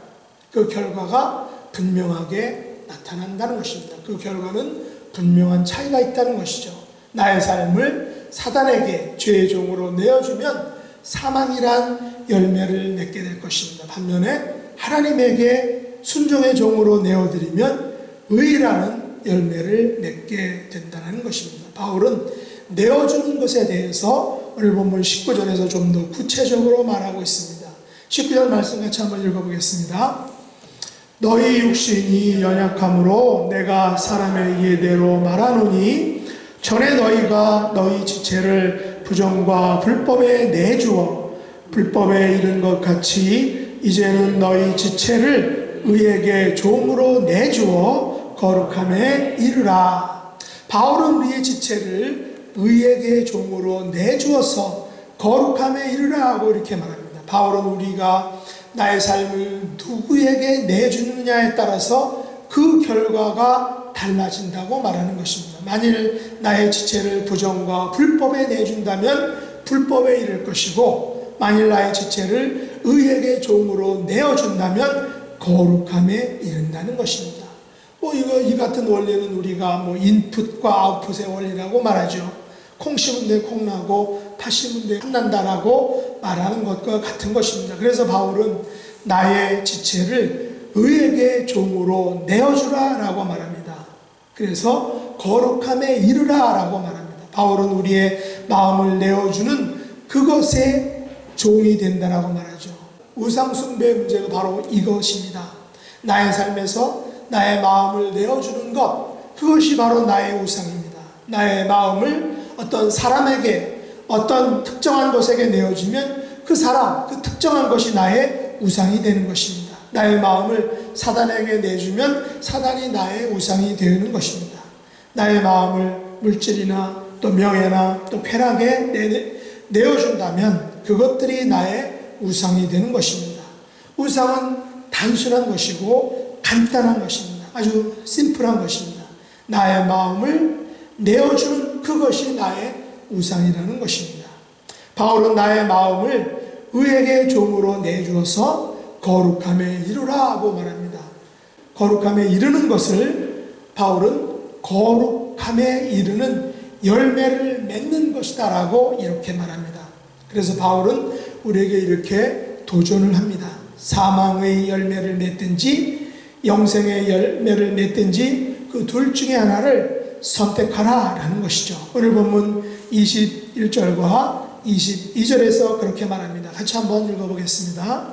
Speaker 1: 그 결과가 분명하게 나타난다는 것입니다. 그 결과는 분명한 차이가 있다는 것이죠. 나의 삶을 사단에게 죄의 종으로 내어주면 사망이란 열매를 맺게 될 것입니다. 반면에 하나님에게 순종의 종으로 내어드리면 의라는 열매를 맺게 된다는 것입니다. 바울은 내어주는 것에 대해서 오늘 본문 19절에서 좀 더 구체적으로 말하고 있습니다. 19절 말씀 같이 한번 읽어보겠습니다. 너희 육신이 연약함으로 내가 사람의 이해대로 말하노니 전에 너희가 너희 지체를 부정과 불법에 내주어 불법에 이른 것 같이 이제는 너희 지체를 의에게 종으로 내주어 거룩함에 이르라. 바울은 우리의 지체를 의에게 종으로 내주어서 거룩함에 이르라 하고 이렇게 말합니다. 바울은 우리가 나의 삶을 누구에게 내주느냐에 따라서 그 결과가 달라진다고 말하는 것입니다. 만일 나의 지체를 부정과 불법에 내준다면 불법에 이를 것이고 만일 나의 지체를 의에게 종으로 내어준다면 거룩함에 이른다는 것입니다. 이 같은 원리는 우리가 인풋과 아웃풋의 원리라고 말하죠. 콩 심은 데 콩 나고 팥 심은 데 팥 난다라고 말하는 것과 같은 것입니다. 그래서 바울은 나의 지체를 의에게 종으로 내어주라 라고 말합니다. 그래서 거룩함에 이르라 라고 말합니다. 바울은 우리의 마음을 내어주는 그것에 종이 된다라고 말하죠. 우상숭배의 문제가 바로 이것입니다. 나의 삶에서 나의 마음을 내어주는 것, 그것이 바로 나의 우상입니다. 나의 마음을 어떤 사람에게, 어떤 특정한 것에게 내어주면 그 사람, 그 특정한 것이 나의 우상이 되는 것입니다. 나의 마음을 사단에게 내주면 사단이 나의 우상이 되는 것입니다. 나의 마음을 물질이나 또 명예나 또 쾌락에 내어준다면 그것들이 나의 우상이 되는 것입니다. 우상은 단순한 것이고 간단한 것입니다. 아주 심플한 것입니다. 나의 마음을 내어주는 그것이 나의 우상이라는 것입니다. 바울은 나의 마음을 의에게 종으로 내주어서 거룩함에 이르라고 말합니다. 거룩함에 이르는 것을 바울은 거룩함에 이르는 열매를 맺는 것이다 라고 이렇게 말합니다. 그래서 바울은 우리에게 이렇게 도전을 합니다. 사망의 열매를 맺든지 영생의 열매를 맺든지 그 둘 중에 하나를 선택하라 라는 것이죠. 오늘 본문 21절과 22절에서 그렇게 말합니다. 같이 한번 읽어보겠습니다.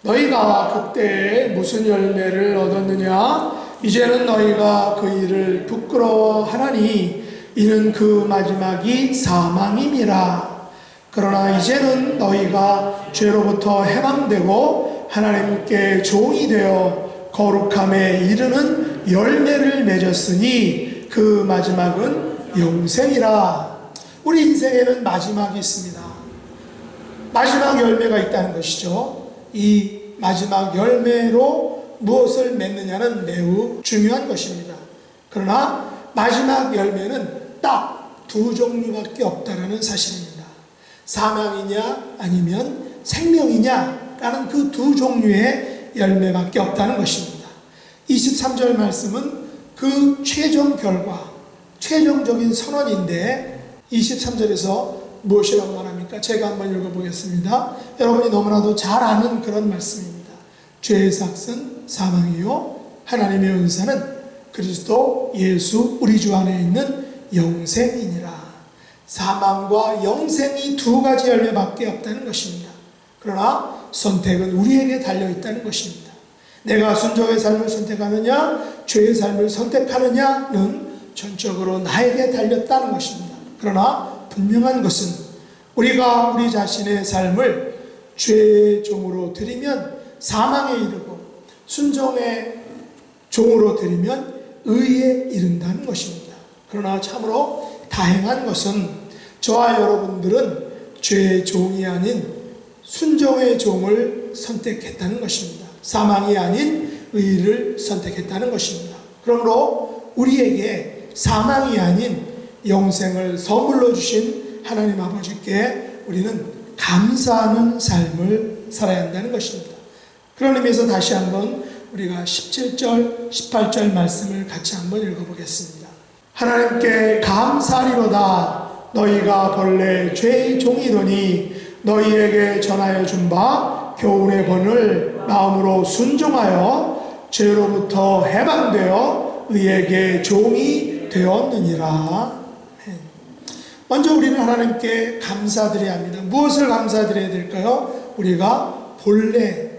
Speaker 1: 너희가 그때 무슨 열매를 얻었느냐? 이제는 너희가 그 일을 부끄러워하나니 이는 그 마지막이 사망임이라. 그러나 이제는 너희가 죄로부터 해방되고 하나님께 종이 되어 거룩함에 이르는 열매를 맺었으니 그 마지막은 영생이라. 우리 인생에는 마지막이 있습니다. 마지막 열매가 있다는 것이죠. 이 마지막 열매로 무엇을 맺느냐는 매우 중요한 것입니다. 그러나 마지막 열매는 딱 두 종류밖에 없다는 사실입니다. 사망이냐 아니면 생명이냐라는 그 두 종류의 열매밖에 없다는 것입니다. 23절 말씀은 그 최종 결과, 최종적인 선언인데 23절에서 무엇이라고 말합니까? 제가 한번 읽어보겠습니다. 여러분이 너무나도 잘 아는 그런 말씀입니다. 죄의 삭은 사망이요 하나님의 은사는 그리스도 예수 우리 주 안에 있는 영생이니라. 사망과 영생이 두 가지 열매밖에 없다는 것입니다. 그러나 선택은 우리에게 달려있다는 것입니다. 내가 순종의 삶을 선택하느냐 죄의 삶을 선택하느냐는 전적으로 나에게 달렸다는 것입니다. 그러나 분명한 것은 우리가 우리 자신의 삶을 죄의 종으로 드리면 사망에 이르고 순종의 종으로 드리면 의에 이른다는 것입니다. 그러나 참으로 다행한 것은 저와 여러분들은 죄의 종이 아닌 순종의 종을 선택했다는 것입니다. 사망이 아닌 의를 선택했다는 것입니다. 그러므로 우리에게 사망이 아닌 영생을 선물로 주신 하나님 아버지께 우리는 감사하는 삶을 살아야 한다는 것입니다. 그런 의미에서 다시 한번 우리가 17절, 18절 말씀을 같이 한번 읽어보겠습니다. 하나님께 감사하리로다. 너희가 본래 죄의 종이더니 너희에게 전하여 준 바 교훈의 본을 마음으로 순종하여 죄로부터 해방되어 의에게 종이 되었느니라. 먼저 우리는 하나님께 감사드려야 합니다. 무엇을 감사드려야 될까요? 우리가 본래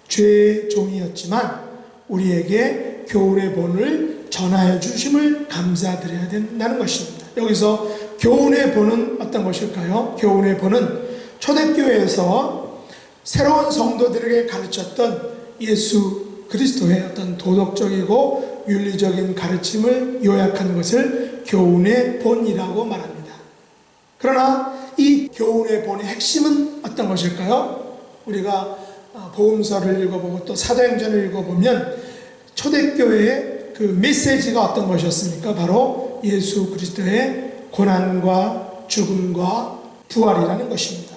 Speaker 1: 죄의 종이었지만 우리에게 교훈의 본을 전하여 주심을 감사드려야 된다는 것입니다. 여기서 교훈의 본은 어떤 것일까요? 교훈의 본은 초대교회에서 새로운 성도들에게 가르쳤던 예수 그리스도의 어떤 도덕적이고 윤리적인 가르침을 요약한 것을 교훈의 본이라고 말합니다. 그러나 이 교훈의 본의 핵심은 어떤 것일까요? 우리가 복음서를 읽어보고 또 사도행전을 읽어보면 초대교회의 그 메시지가 어떤 것이었습니까? 바로 예수 그리스도의 고난과 죽음과 부활이라는 것입니다.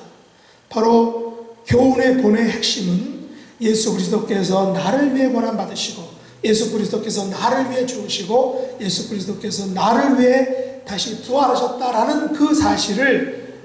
Speaker 1: 바로 교훈의 본의 핵심은 예수 그리스도께서 나를 위해 고난받으시고 예수 그리스도께서 나를 위해 죽으시고 예수 그리스도께서 나를 위해 다시 부활하셨다라는 그 사실을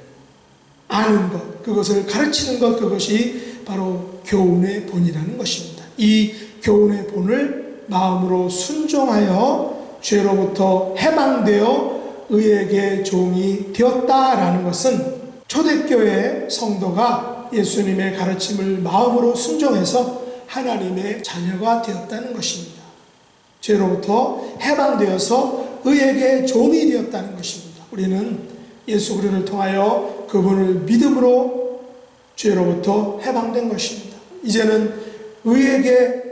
Speaker 1: 아는 것, 그것을 가르치는 것, 그것이 바로 교훈의 본이라는 것입니다. 이 교훈의 본을 마음으로 순종하여 죄로부터 해방되어 의에게 종이 되었다라는 것은 초대교회 성도가 예수님의 가르침을 마음으로 순종해서 하나님의 자녀가 되었다는 것입니다. 죄로부터 해방되어서 의에게 종이 되었다는 것입니다. 우리는 예수 그리스도를 통하여 그분을 믿음으로 죄로부터 해방된 것입니다. 이제는 의에게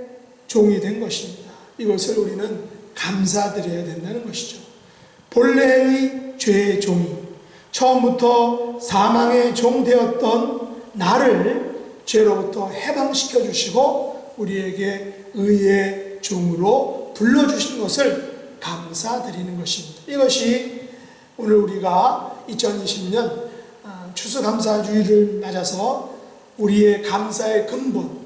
Speaker 1: 종이 된 것입니다. 이것을 우리는 감사드려야 된다는 것이죠. 본래의 죄의 종이 처음부터 사망의 종 되었던 나를 죄로부터 해방시켜 주시고 우리에게 의의 종으로 불러주신 것을 감사드리는 것입니다. 이것이 오늘 우리가 2020년 추수감사주의를 맞아서 우리의 감사의 근본,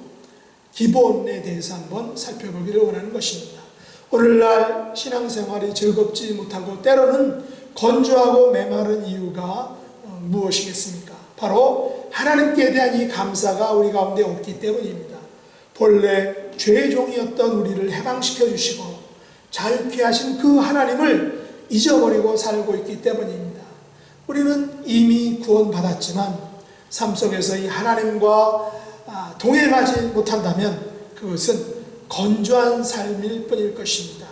Speaker 1: 기본에 대해서 한번 살펴보기를 원하는 것입니다. 오늘날 신앙생활이 즐겁지 못하고 때로는 건조하고 메마른 이유가 무엇이겠습니까? 바로 하나님께 대한 이 감사가 우리 가운데 없기 때문입니다. 본래 죄의 종이었던 우리를 해방시켜 주시고 자유케 하신 그 하나님을 잊어버리고 살고 있기 때문입니다. 우리는 이미 구원받았지만 삶 속에서 이 하나님과 동행하지 못한다면 그것은 건조한 삶일 뿐일 것입니다.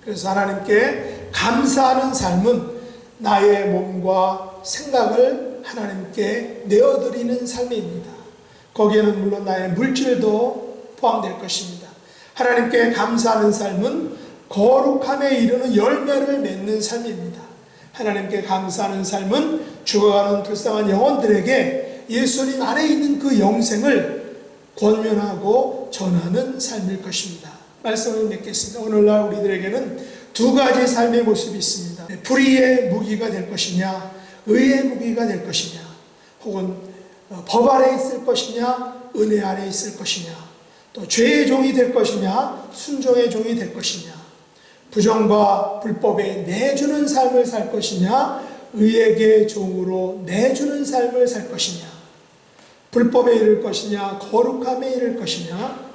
Speaker 1: 그래서 하나님께 감사하는 삶은 나의 몸과 생각을 하나님께 내어드리는 삶입니다. 거기에는 물론 나의 물질도 포함될 것입니다. 하나님께 감사하는 삶은 거룩함에 이르는 열매를 맺는 삶입니다. 하나님께 감사하는 삶은 죽어가는 불쌍한 영혼들에게 예수님 안에 있는 그 영생을 권면하고 전하는 삶일 것입니다. 말씀을 맺겠습니다. 오늘날 우리들에게는 두 가지 삶의 모습이 있습니다. 불의의 무기가 될 것이냐, 의의 무기가 될 것이냐, 혹은 법 아래 있을 것이냐, 은혜 아래 있을 것이냐, 또 죄의 종이 될 것이냐, 순종의 종이 될 것이냐, 부정과 불법에 내주는 삶을 살 것이냐, 의에게 종으로 내주는 삶을 살 것이냐, 불법에 이를 것이냐, 거룩함에 이를 것이냐,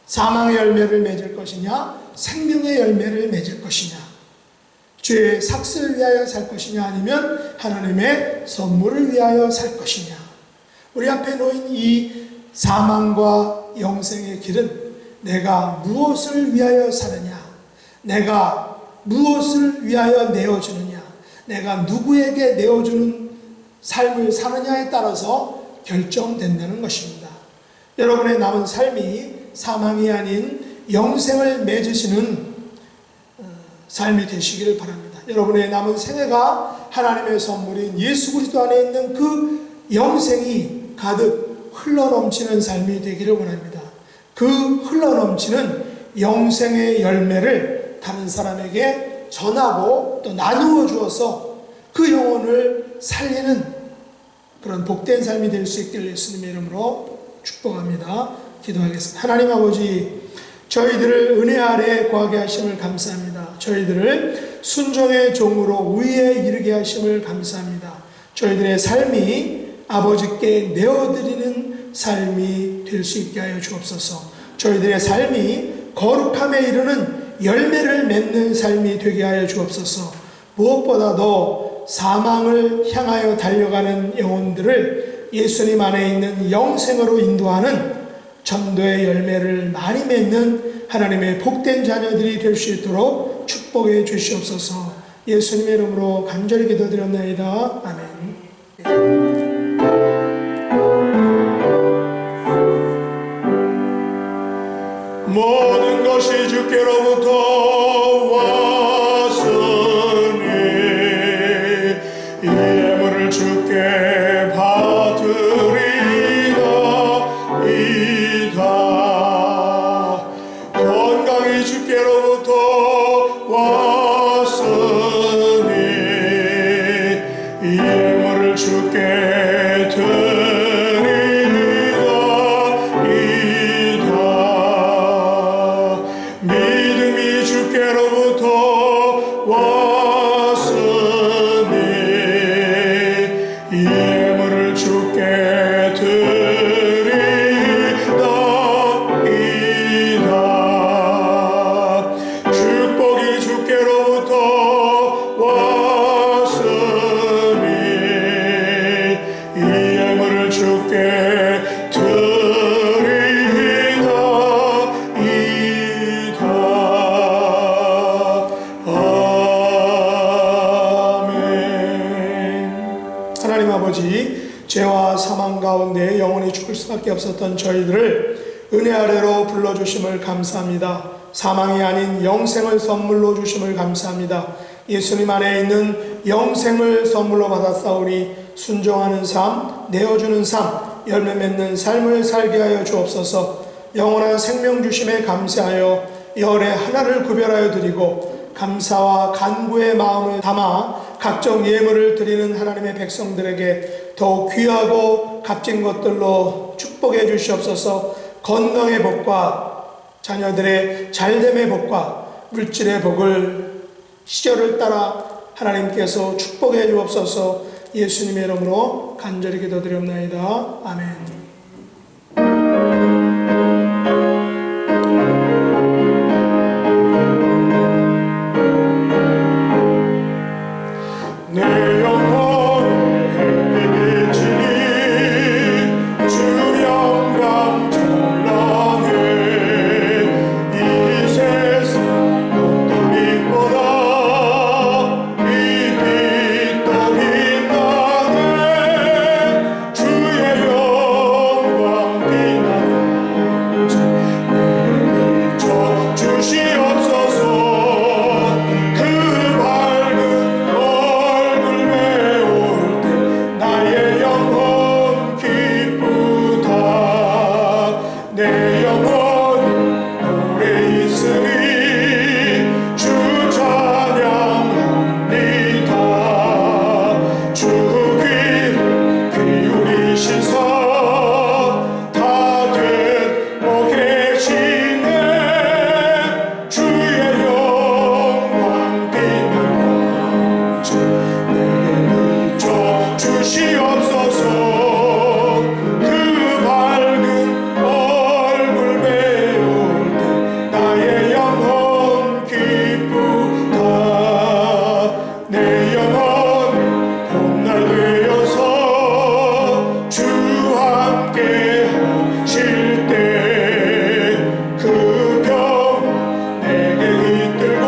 Speaker 1: 사망의 열매를 맺을 것이냐, 생명의 열매를 맺을 것이냐, 죄의 삭슬을 위하여 살 것이냐, 아니면 하나님의 선물을 위하여 살 것이냐. 우리 앞에 놓인 이 사망과 영생의 길은 내가 무엇을 위하여 사느냐, 내가 무엇을 위하여 내어주느냐, 내가 누구에게 내어주는 삶을 사느냐에 따라서 결정된다는 것입니다. 여러분의 남은 삶이 사망이 아닌 영생을 맺으시는 삶이 되시기를 바랍니다. 여러분의 남은 생애가 하나님의 선물인 예수 그리스도 안에 있는 그 영생이 가득 흘러넘치는 삶이 되기를 원합니다. 그 흘러넘치는 영생의 열매를 다른 사람에게 전하고 또 나누어 주어서 그 영혼을 살리는 그런 복된 삶이 될 수 있기를 예수님의 이름으로 축복합니다. 기도하겠습니다. 하나님 아버지, 저희들을 은혜 아래 거하게 하심을 감사합니다. 저희들을 순종의 종으로 의에 이르게 하심을 감사합니다. 저희들의 삶이 아버지께 내어드리는 삶이 될 수 있게 하여 주옵소서. 저희들의 삶이 거룩함에 이르는 열매를 맺는 삶이 되게 하여 주옵소서. 무엇보다도 사망을 향하여 달려가는 영혼들을 예수님 안에 있는 영생으로 인도하는 전도의 열매를 많이 맺는 하나님의 복된 자녀들이 될 수 있도록 축복해 주시옵소서. 예수님의 이름으로 간절히 기도드렸나이다. 아멘.
Speaker 2: 모든 것이 주께로부터 왔으니 이 예물을 주께 받으리나이다. 건강이 주께로부터 왔으니 이 예물을 주께 드리나이다. 믿음이 주께로부터 왔으니 이 예물을 주께 드리나이다.
Speaker 1: 가운데 영원히 죽을 수밖에 없었던 저희들을 은혜 아래로 불러주심을 감사합니다. 사망이 아닌 영생을 선물로 주심을 감사합니다. 예수님 안에 있는 영생을 선물로 받았사오니 순종하는 삶, 내어주는 삶, 열매 맺는 삶을 살게 하여 주옵소서. 영원한 생명 주심에 감사하여 열의 하나를 구별하여 드리고 감사와 간구의 마음을 담아 각종 예물을 드리는 하나님의 백성들에게 더욱 귀하고 값진 것들로 축복해 주시옵소서. 건강의 복과 자녀들의 잘됨의 복과 물질의 복을 시절을 따라 하나님께서 축복해 주옵소서. 예수님의 이름으로 간절히 기도드리옵나이다. 아멘. 내 영혼에 비치니 주 영광 찬란해. 이 세상 어떤 빛보다 이 빛 더 빛나네. 주의 영광 빛나는 저 주시옵소서. 그 밝은 얼굴 메울 때 나의 영혼 기쁘다. 내 영혼 오래 있으니 주 찬양합니다. 주 귀 기울이시사 다 듣고 계시네. 주의 영광 빛나는 내게 비춰 주시옵소서. 그 밝은 얼굴 메울 때 나의 영혼 기쁘다. 내 영혼 봄날 되어서 주 함께 하실 때 그 평 내게 깃들고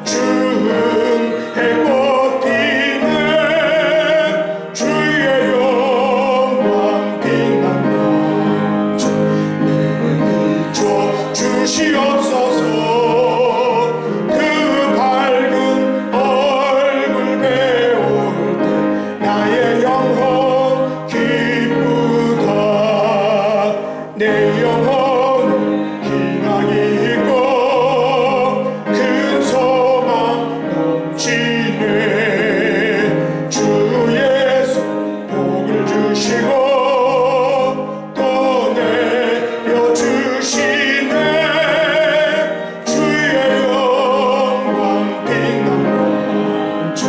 Speaker 1: 주은 해꽃 피네. 주의 영광 빛난다. 내게 비춰 주시옵소서. 그 밝은 얼굴 메울 때 나의 영혼 기쁘다. 내 영혼은 희망이 있고 큰 소망 넘치네. 주 예수 복을 주시고 또 내려주시네. 주의 영광 빛나는 내게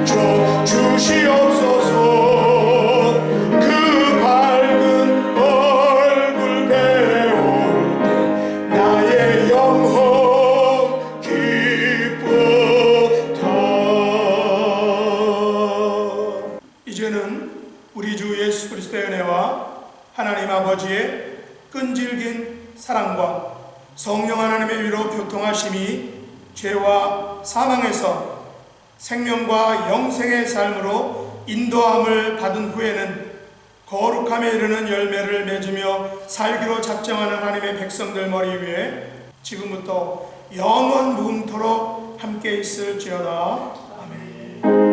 Speaker 1: 비춰 주시옵소서. 그 밝은 얼굴 메울 때 나의 영혼 기쁘다. 이제는 우리 주 예수 그리스도의 은혜와 하나님 아버지의 끈질긴 사랑과 성령 하나님의 위로 교통하심이 죄와 사망에서 생명과 영생의 삶으로 인도함을 받은 후에는 거룩함에 이르는 열매를 맺으며 살기로 작정하는 하나님의 백성들 머리 위에 지금부터 영원 무음토록 함께 있을지어다. 아멘.